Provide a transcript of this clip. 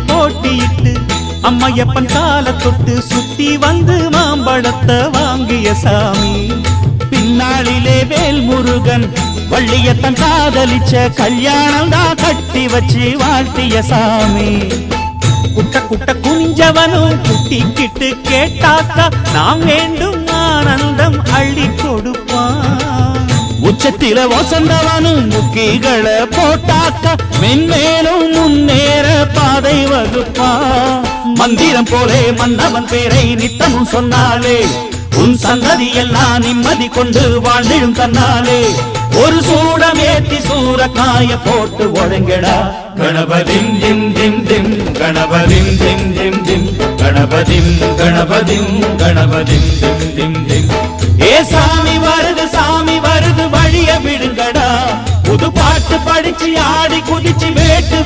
போட்டியிட்டு அம்மையப்பன் கால தொட்டு சுத்தி வந்து மாம்பழத்தை வாங்கிய சாமி. பின்னாளிலே வேல் முருகன் வள்ளியத்தன் காதலிச்ச கல்யாணம் தான் கட்டி வச்சு வாழ்த்திய சாமி. குட்ட குட்ட குஞ்சவனும் குட்டிக்கிட்டு கேட்டாக்கா நாம் வேண்டும் ஆனந்தம் அள்ளி கொடுப்பான். உச்சத்தில வசந்தவனும் முக்கிகளை போட்டாக்கா மென்மேலும் முன்னேற பாதை வகுப்பான். மந்திரம் போலே மன்னவன் பேரை நித்தமும் சொன்னாலே உன் சந்ததி எல்லாம் நிம்மதி கொண்டு வாழ்ந்திடும் தன்னாலே. ஒரு சூடமேத்தி சூரக்காய போட்டு ஒழுங்கடா. கணபதிம் திம் திம் திம் கணபதிம் திம் திம் திம் கணபதிம் கணபதிம் கணபதிம் திம் திம் திம். ஏ சாமி வருது வழிய விடுங்கடா. புது பாட்டு படிச்சு ஆடி குதிச்சு வேட்டு